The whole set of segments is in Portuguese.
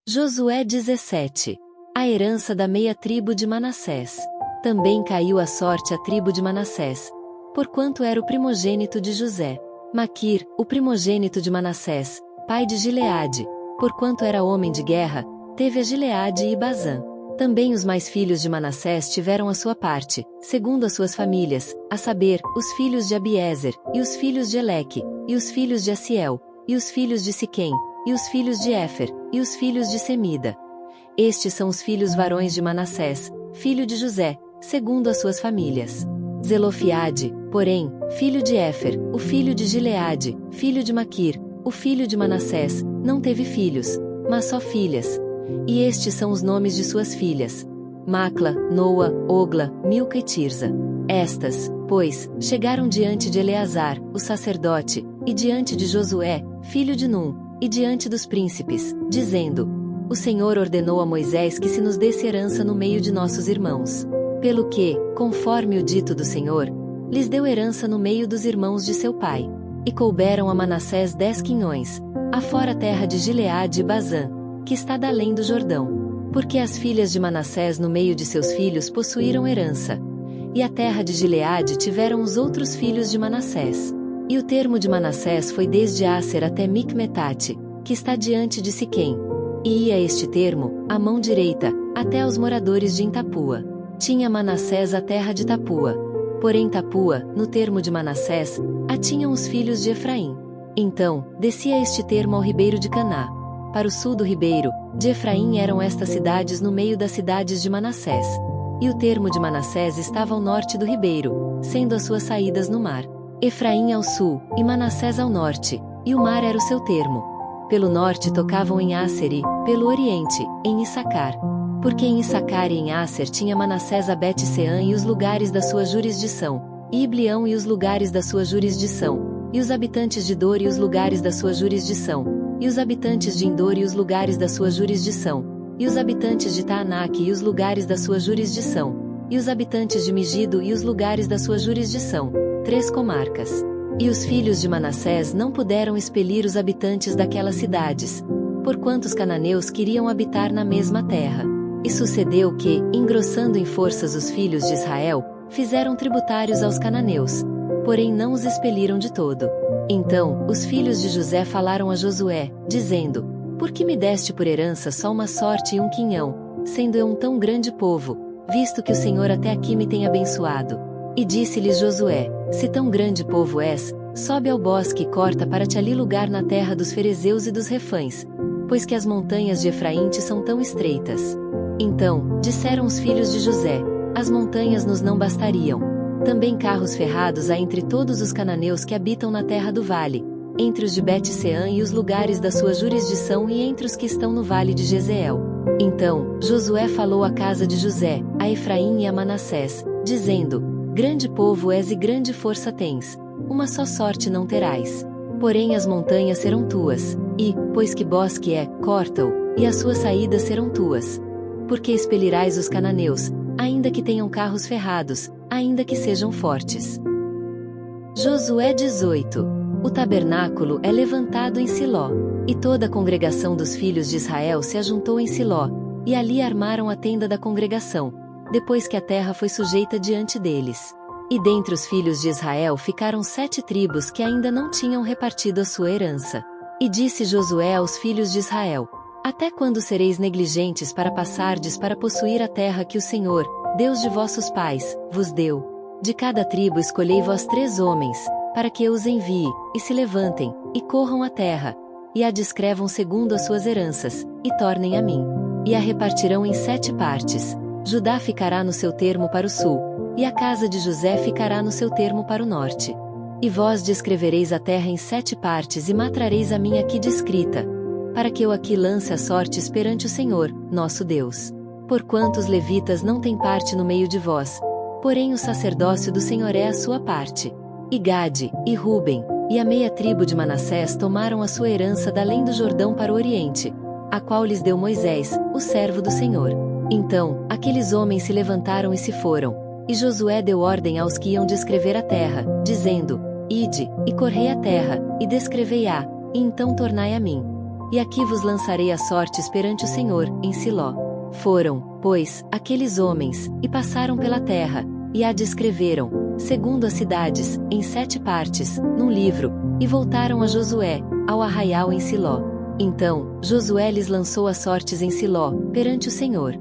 Josué 17. A herança da meia tribo de Manassés. Também caiu a sorte à tribo de Manassés, porquanto era o primogênito de José. Maquir, o primogênito de Manassés, pai de Gileade, porquanto era homem de guerra, teve a Gileade e Bazã. Também os mais filhos de Manassés tiveram a sua parte, segundo as suas famílias, a saber, os filhos de Abiezer, e os filhos de Eleque, e os filhos de Assiel, e os filhos de Siquém, e os filhos de Éfer, e os filhos de Semida. Estes são os filhos varões de Manassés, filho de José, segundo as suas famílias. Zelofiade, porém, filho de Éfer, o filho de Gileade, filho de Maquir, o filho de Manassés, não teve filhos, mas só filhas. E estes são os nomes de suas filhas: Macla, Noa, Ogla, Milca e Tirza. Estas, pois, chegaram diante de Eleazar, o sacerdote, e diante de Josué, filho de Num, e diante dos príncipes, dizendo: O Senhor ordenou a Moisés que se nos desse herança no meio de nossos irmãos. Pelo que, conforme o dito do Senhor, lhes deu herança no meio dos irmãos de seu pai. E couberam a Manassés 10 quinhões, afora a terra de Gileade e Bazã, que está da além do Jordão. Porque as filhas de Manassés no meio de seus filhos possuíram herança. E a terra de Gileade tiveram os outros filhos de Manassés. E o termo de Manassés foi desde Aser até Micmetate, que está diante de Siquém. E ia este termo, à mão direita, até aos moradores de Intapua. Tinha Manassés a terra de Tapua. Porém Tapua, no termo de Manassés, a tinham os filhos de Efraim. Então, descia este termo ao ribeiro de Caná. Para o sul do ribeiro, de Efraim eram estas cidades no meio das cidades de Manassés. E o termo de Manassés estava ao norte do ribeiro, sendo as suas saídas no mar. Efraim ao sul, e Manassés ao norte, e o mar era o seu termo. Pelo norte tocavam em Aser e, pelo oriente, em Issacar. Porque em Issacar e em Aser tinha Manassés a Bet-Seã e os lugares da sua jurisdição, e Iblião e os lugares da sua jurisdição, e os habitantes de Dor e os lugares da sua jurisdição, e os habitantes de Endor e os lugares da sua jurisdição, e os habitantes de Taanaque e os lugares da sua jurisdição, e os habitantes de Megido e os lugares da sua jurisdição, 3 comarcas. E os filhos de Manassés não puderam expelir os habitantes daquelas cidades, porquanto os cananeus queriam habitar na mesma terra. E sucedeu que, engrossando em forças os filhos de Israel, fizeram tributários aos cananeus, porém não os expeliram de todo. Então, os filhos de José falaram a Josué, dizendo: Por que me deste por herança só uma sorte e um quinhão, sendo eu um tão grande povo, visto que o Senhor até aqui me tem abençoado? E disse-lhes Josué: Se tão grande povo és, sobe ao bosque e corta para te ali lugar na terra dos ferezeus e dos refães, pois que as montanhas de Efraim te são tão estreitas. Então, disseram os filhos de José: As montanhas nos não bastariam. Também carros ferrados há entre todos os cananeus que habitam na terra do vale, entre os de Bet-Seã e os lugares da sua jurisdição e entre os que estão no vale de Jezeel. Então, Josué falou à casa de José, a Efraim e a Manassés, dizendo: Grande povo és e grande força tens, uma só sorte não terás. Porém as montanhas serão tuas, e, pois que bosque é, corta-o, e as suas saídas serão tuas. Porque expelirás os cananeus, ainda que tenham carros ferrados, ainda que sejam fortes. Josué 18. O tabernáculo é levantado em Siló. E toda a congregação dos filhos de Israel se ajuntou em Siló, e ali armaram a tenda da congregação, depois que a terra foi sujeita diante deles. E dentre os filhos de Israel ficaram 7 tribos que ainda não tinham repartido a sua herança. E disse Josué aos filhos de Israel: Até quando sereis negligentes para passardes para possuir a terra que o Senhor, Deus de vossos pais, vos deu? De cada tribo escolhei vós 3 homens, para que eu os envie, e se levantem, e corram a terra, e a descrevam segundo as suas heranças, e tornem a mim. E a repartirão em 7 partes. Judá ficará no seu termo para o sul, e a casa de José ficará no seu termo para o norte. E vós descrevereis a terra em 7 partes e matrareis a mim aqui descrita, para que eu aqui lance as sortes perante o Senhor, nosso Deus. Porquanto os levitas não têm parte no meio de vós, porém o sacerdócio do Senhor é a sua parte. E Gade, e Ruben, e a meia tribo de Manassés tomaram a sua herança da além do Jordão para o oriente, a qual lhes deu Moisés, o servo do Senhor. Então, aqueles homens se levantaram e se foram, e Josué deu ordem aos que iam descrever a terra, dizendo: Ide, e correi a terra, e descrevei-a, e então tornai a mim. e aqui vos lançarei as sortes perante o Senhor, em Siló. Foram, pois, aqueles homens, e passaram pela terra, e a descreveram, segundo as cidades, em 7 partes, num livro, e voltaram a Josué, ao arraial em Siló. Então, Josué lhes lançou as sortes em Siló, perante o Senhor.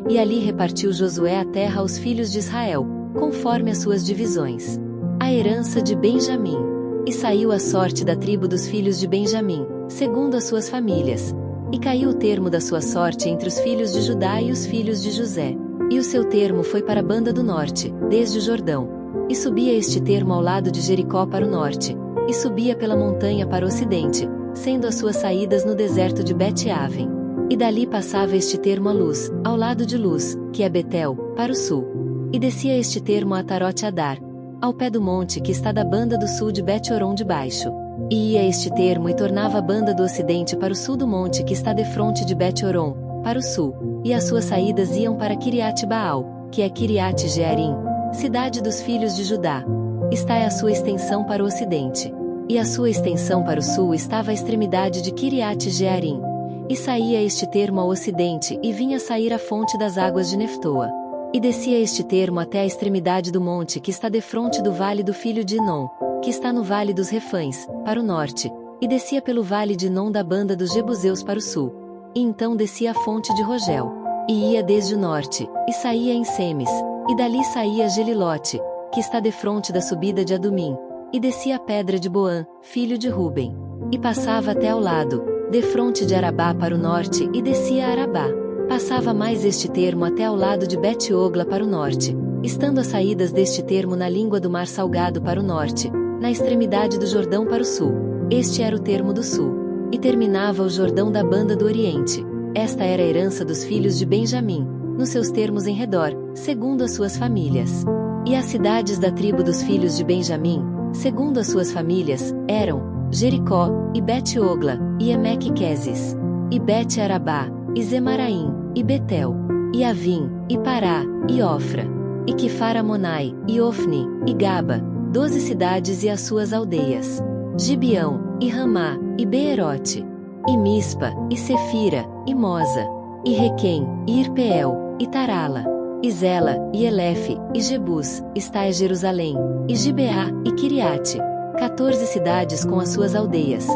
E ali repartiu Josué a terra aos filhos de Israel, conforme as suas divisões. A herança de Benjamim. E saiu a sorte da tribo dos filhos de Benjamim, segundo as suas famílias. E caiu o termo da sua sorte entre os filhos de Judá e os filhos de José. E o seu termo foi para a banda do norte, desde o Jordão. E subia este termo ao lado de Jericó para o norte, e subia pela montanha para o ocidente, sendo as suas saídas no deserto de Bet-Aven. E dali passava este termo a Luz, ao lado de Luz, que é Betel, para o sul. E descia este termo a Atarote-Adar, ao pé do monte que está da banda do sul de Bet-Horon de baixo. E ia este termo e tornava a banda do ocidente para o sul do monte que está defronte de Bet-Horon, para o sul, e as suas saídas iam para Kiriat-Baal, que é Kiriat-Jearim, cidade dos filhos de Judá. Está a sua extensão para o ocidente. E a sua extensão para o sul estava à extremidade de Kiriat-Jearim. E saía este termo ao ocidente e vinha sair a fonte das águas de Neftoa. E descia este termo até a extremidade do monte que está defronte do vale do filho de Inom, que está no vale dos Refães, para o norte, e descia pelo vale de Inom da banda dos Jebuseus para o sul. E então descia a fonte de Rogel, e ia desde o norte, e saía em Semes, e dali saía Gelilote, que está defronte da subida de Adumim, e descia a pedra de Boã, filho de Ruben, e passava até ao lado, defronte de Arabá para o norte, e descia a Arabá. Passava mais este termo até ao lado de Bet-Ogla para o norte, estando as saídas deste termo na língua do mar salgado para o norte, na extremidade do Jordão para o sul. Este era o termo do sul. E terminava o Jordão da banda do oriente. Esta era a herança dos filhos de Benjamim, nos seus termos em redor, segundo as suas famílias. E as cidades da tribo dos filhos de Benjamim, segundo as suas famílias, eram Jericó, e Bet-Ogla, e Emeque-Quezes, e Bet-Arabá, e Zemaraim, e Betel, e Avim, e Pará, e Ofra, e Quifar-Amonai, e Ofni, e Gaba, 12 cidades e as suas aldeias, Gibeão, e Ramá, e Beerote, e Mispa, e Sefira, e Moza, e Requém, e Irpeel, e Tarala, e Zela, e Elefe, e Jebus, está em Jerusalém, e Gibeá, e Kiriate, 14 cidades com as suas aldeias.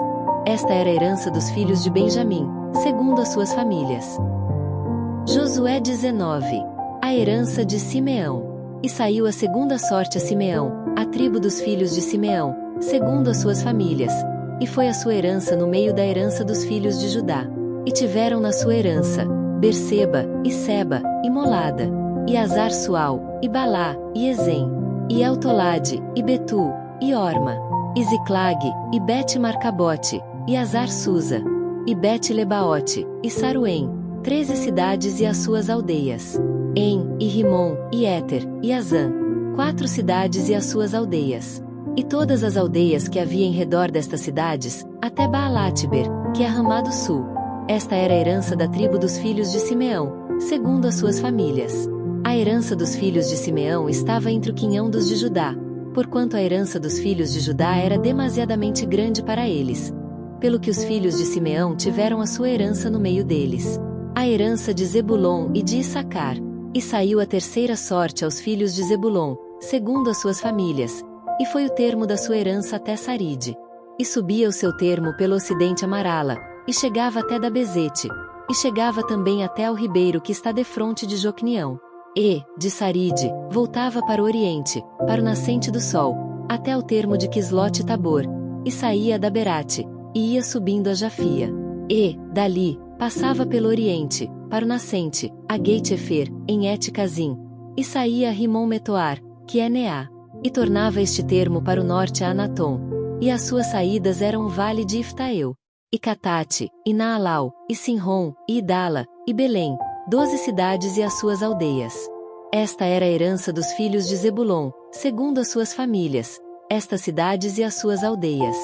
Esta era a herança dos filhos de Benjamim, segundo as suas famílias. Josué 19. A herança de Simeão. E saiu a segunda sorte a Simeão, a tribo dos filhos de Simeão, segundo as suas famílias, e foi a sua herança no meio da herança dos filhos de Judá. E tiveram na sua herança Berseba, e Seba, e Molada, e Azar-Sual, e Balá, e Ezem, e Eltolade, e Betu, e Orma, e Ziclag, e Bet-Marcabote, e Azar-Susa, e Bet-Lebaote, e Saruém, 13 cidades e as suas aldeias. En, e Rimon, e Éter, e Azã, 4 cidades e as suas aldeias. E todas as aldeias que havia em redor destas cidades, até Baalatber, que é Ramá do sul. Esta era a herança da tribo dos filhos de Simeão, segundo as suas famílias. A herança dos filhos de Simeão estava entre o quinhão dos de Judá, porquanto a herança dos filhos de Judá era demasiadamente grande para eles. Pelo que os filhos de Simeão tiveram a sua herança no meio deles. A herança de Zebulon e de Issacar. E saiu a terceira sorte aos filhos de Zebulon, segundo as suas famílias, e foi o termo da sua herança até Saride. E subia o seu termo pelo ocidente a Marala, e chegava até Dabezete, e chegava também até ao ribeiro que está defronte de Jocneão. E, de Saride, voltava para o oriente, para o nascente do sol, até o termo de Quislote-Tabor, e saía a Daberate, e ia subindo a Jafia. E, dali, passava pelo oriente, para o nascente, a Geit-Efer, em Et-Cazim, e saía a Rimon-Metoar, que é Neá, e tornava este termo para o norte a Anatom, e as suas saídas eram o vale de Iftael, e Catate, e Naalau, e Sinrom, e Idala, e Belém, 12 cidades e as suas aldeias. Esta era a herança dos filhos de Zebulon, segundo as suas famílias, estas cidades e as suas aldeias.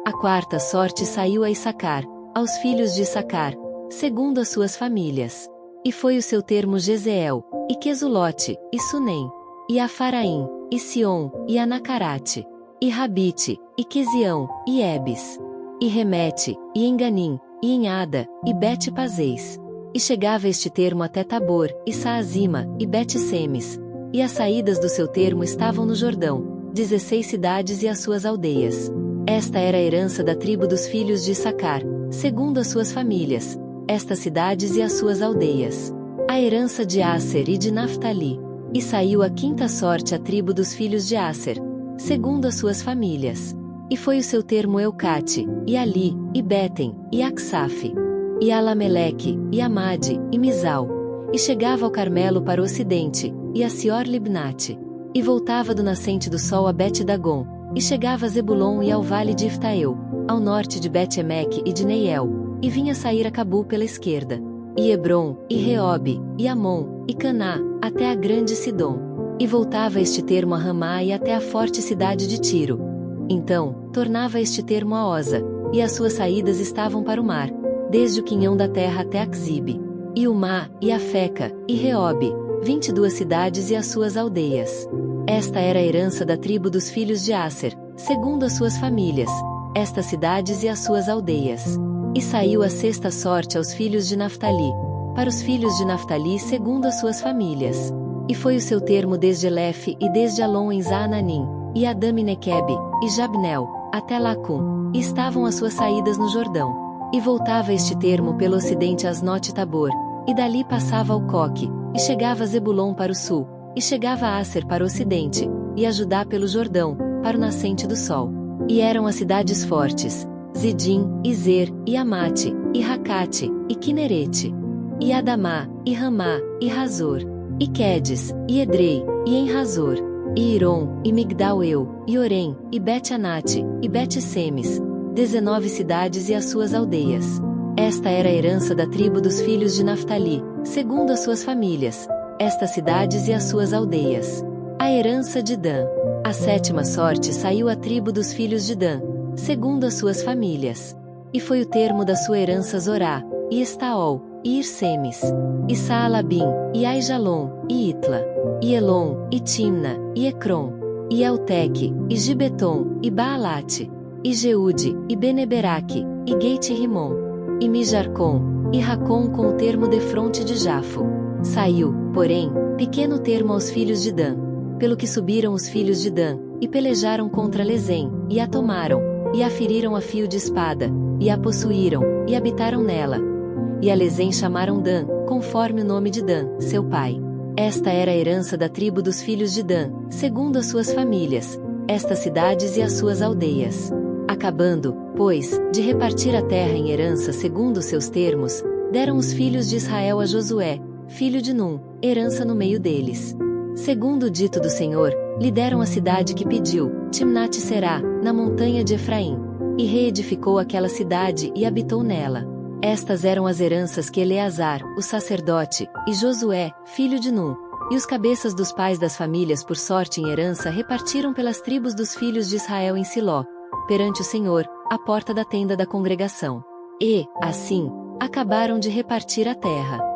A quarta sorte saiu a Issacar, aos filhos de Issacar, segundo as suas famílias. E foi o seu termo Jezeel, e Quesulote, e Sunem, e Afaraim, e Sion, e Anacarate, e Rabite, e Quesião, e Ebes, e Remete, e Enganim, e em Ada, e Bet-Pazeis. E chegava este termo até Tabor, e Saazima, e Bet-Semes. E as saídas do seu termo estavam no Jordão, 16 cidades e as suas aldeias. Esta era a herança da tribo dos filhos de Issacar, segundo as suas famílias, estas cidades e as suas aldeias. A herança de Aser e de Naftali. E saiu a quinta sorte à tribo dos filhos de Aser, segundo as suas famílias. E foi o seu termo Eucate, e Ali, e Betem, e Aksaf, e Alameleque, e Amade, e Misal. E chegava ao Carmelo para o ocidente, e a Sior-Libnate. E voltava do nascente do sol a Bet-Dagon, e chegava a Zebulon e ao vale de Iftael, ao norte de Bet-Emeque e de Neiel, e vinha sair a Cabu pela esquerda. E Hebron, e Reobe, e Amon, e Caná, até a grande Sidom. E voltava este termo a Ramá e até a forte cidade de Tiro. Então, tornava este termo a Oza, e as suas saídas estavam para o mar, desde o quinhão da terra até Axibe. E Umá, e Afeca, e Reobe, 22 cidades e as suas aldeias. Esta era a herança da tribo dos filhos de Aser, segundo as suas famílias, estas cidades e as suas aldeias. E saiu a sexta sorte aos filhos de Naftali, para os filhos de Naftali segundo as suas famílias. E foi o seu termo desde Elefe e desde Alon em Zaananim, e Adam e Nequebe, e Jabnel, até Lacum, e estavam as suas saídas no Jordão. E voltava este termo pelo ocidente a Asnote Tabor, e dali passava ao Coque, e chegava a Zebulon para o sul, e chegava a Aser para o ocidente, e a Judá pelo Jordão, para o nascente do sol. E eram as cidades fortes, Zidim, e Zer, e Amate, e Racate, e Quinerete, e Adamá, e Ramá, e Razor, e Quedes, e Edrei, e Em-Razor, e Iron, e Migdal-Eu, e Orém, e Bet-Anate, e Bet-Semes, 19 cidades e as suas aldeias. Esta era a herança da tribo dos filhos de Naftali, segundo as suas famílias, estas cidades e as suas aldeias. A herança de Dan. A sétima sorte saiu à tribo dos filhos de Dan, segundo as suas famílias. E foi o termo da sua herança Zorá, e Estaol, e Irsemes, e Saalabim, e Aijalon, e Itla, e Elon, e Timna, e Ecrom, e Elteque, e Gibeton, e Baalate, e Jeude, e Beneberaque, e Geit-Rimon, e Mijarcom, e Racom com o termo defronte de Jafo. Saiu, porém, pequeno termo aos filhos de Dan, pelo que subiram os filhos de Dan, e pelejaram contra Lezém, e a tomaram, e a feriram a fio de espada, e a possuíram, e habitaram nela. E a Lezém chamaram Dan, conforme o nome de Dan, seu pai. Esta era a herança da tribo dos filhos de Dan, segundo as suas famílias, estas cidades e as suas aldeias. Acabando, pois, de repartir a terra em herança segundo os seus termos, deram os filhos de Israel a Josué, filho de Num, herança no meio deles. Segundo o dito do Senhor, lhe deram a cidade que pediu, Timnat-Será, na montanha de Efraim. E reedificou aquela cidade e habitou nela. Estas eram as heranças que Eleazar, o sacerdote, e Josué, filho de Num, e os cabeças dos pais das famílias por sorte em herança repartiram pelas tribos dos filhos de Israel em Siló, perante o Senhor, à porta da tenda da congregação. E, assim, acabaram de repartir a terra.